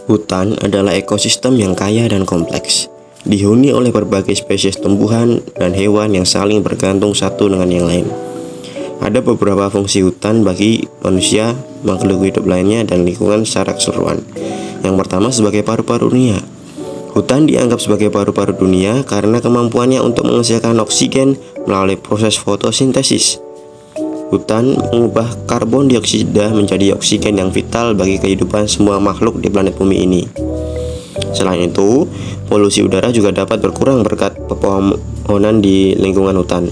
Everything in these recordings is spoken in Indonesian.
Hutan adalah ekosistem yang kaya dan kompleks, dihuni oleh berbagai spesies tumbuhan dan hewan yang saling bergantung satu dengan yang lain. Ada beberapa fungsi hutan bagi manusia, makhluk hidup lainnya, dan lingkungan secara keseluruhan. Yang pertama, sebagai paru-paru dunia. Hutan dianggap sebagai paru-paru dunia karena kemampuannya untuk menghasilkan oksigen melalui proses fotosintesis. Hutan mengubah karbon dioksida menjadi oksigen yang vital bagi kehidupan semua makhluk di planet bumi ini. Selain itu, polusi udara juga dapat berkurang berkat pepohonan di lingkungan hutan.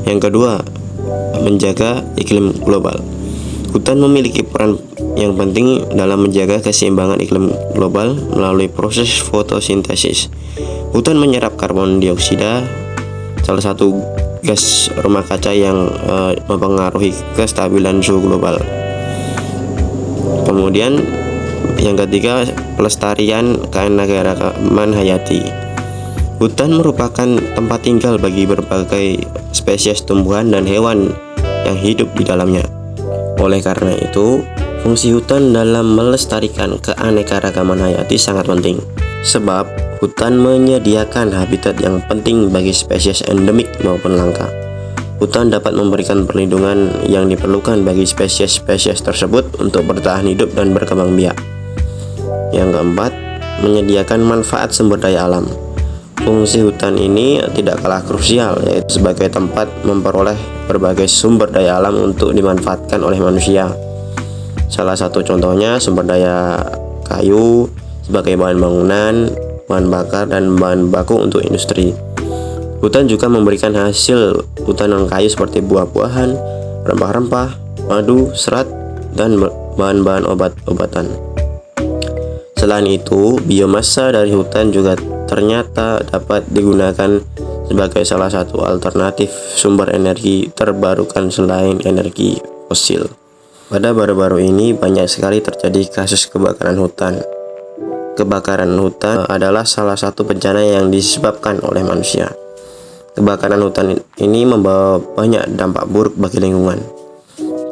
Yang kedua, menjaga iklim global. Hutan memiliki peran yang penting dalam menjaga keseimbangan iklim global melalui proses fotosintesis. Hutan menyerap karbon dioksida, salah satu gas rumah kaca yang mempengaruhi kestabilan suhu global. Kemudian yang ketiga, pelestarian keanekaragaman hayati. Hutan merupakan tempat tinggal bagi berbagai spesies tumbuhan dan hewan yang hidup di dalamnya. Oleh karena itu, fungsi hutan dalam melestarikan keanekaragaman hayati sangat penting. Sebab hutan menyediakan habitat yang penting bagi spesies endemik maupun langka. Hutan dapat memberikan perlindungan yang diperlukan bagi spesies-spesies tersebut untuk bertahan hidup dan berkembang biak. Yang keempat, menyediakan manfaat sumber daya alam. Fungsi hutan ini tidak kalah krusial, yaitu sebagai tempat memperoleh berbagai sumber daya alam untuk dimanfaatkan oleh manusia. Salah satu contohnya sumber daya kayu sebagai bahan bangunan, bahan bakar, dan bahan baku untuk industri. Hutan juga memberikan hasil hutan non-kayu seperti buah-buahan, rempah-rempah, madu, serat, dan bahan-bahan obat-obatan. Selain itu, biomasa dari hutan juga ternyata dapat digunakan sebagai salah satu alternatif sumber energi terbarukan selain energi fosil. Pada baru-baru ini banyak sekali terjadi kasus kebakaran hutan. Kebakaran hutan adalah salah satu bencana yang disebabkan oleh manusia. Kebakaran hutan ini membawa banyak dampak buruk bagi lingkungan.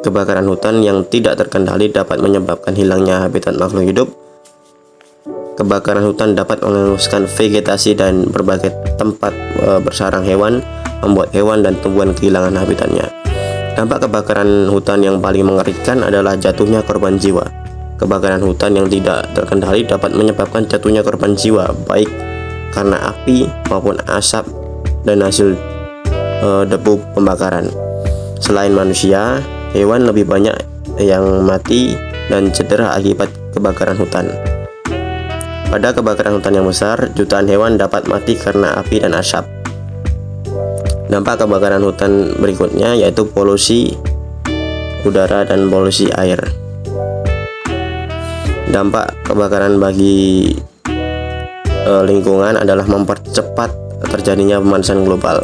Kebakaran hutan yang tidak terkendali dapat menyebabkan hilangnya habitat makhluk hidup. Kebakaran hutan dapat menghanguskan vegetasi dan berbagai tempat bersarang hewan, membuat hewan dan tumbuhan kehilangan habitatnya. Dampak kebakaran hutan yang paling mengerikan adalah jatuhnya korban jiwa. Kebakaran hutan yang tidak terkendali dapat menyebabkan jatuhnya korban jiwa, baik karena api maupun asap dan hasil debu pembakaran. Selain manusia, hewan lebih banyak yang mati dan cedera akibat kebakaran hutan. Pada kebakaran hutan yang besar, jutaan hewan dapat mati karena api dan asap. Dampak kebakaran hutan berikutnya yaitu polusi udara dan polusi air. Dampak kebakaran bagi lingkungan adalah mempercepat terjadinya pemanasan global.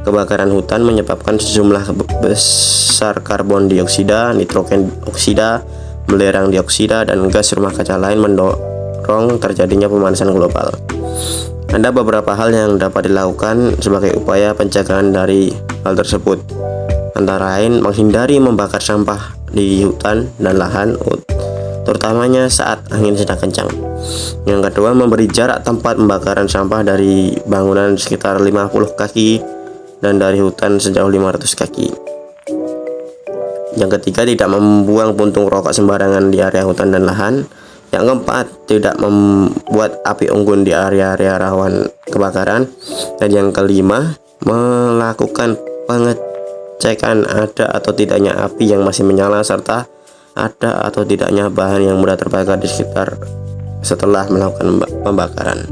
Kebakaran hutan menyebabkan sejumlah besar karbon dioksida, nitrogen oksida, belerang dioksida, dan gas rumah kaca lain mendorong terjadinya pemanasan global. Ada beberapa hal yang dapat dilakukan sebagai upaya pencegahan dari hal tersebut, antara lain menghindari membakar sampah di hutan dan lahan, terutamanya saat angin sedang kencang. Yang kedua, memberi jarak tempat pembakaran sampah dari bangunan sekitar 50 kaki dan dari hutan sejauh 500 kaki. Yang ketiga, tidak membuang puntung rokok sembarangan di area hutan dan lahan. Yang keempat, tidak membuat api unggun di area-area rawan kebakaran. Dan yang kelima, melakukan pengecekan ada atau tidaknya api yang masih menyala, serta ada atau tidaknya bahan yang mudah terbakar di sekitar setelah melakukan pembakaran.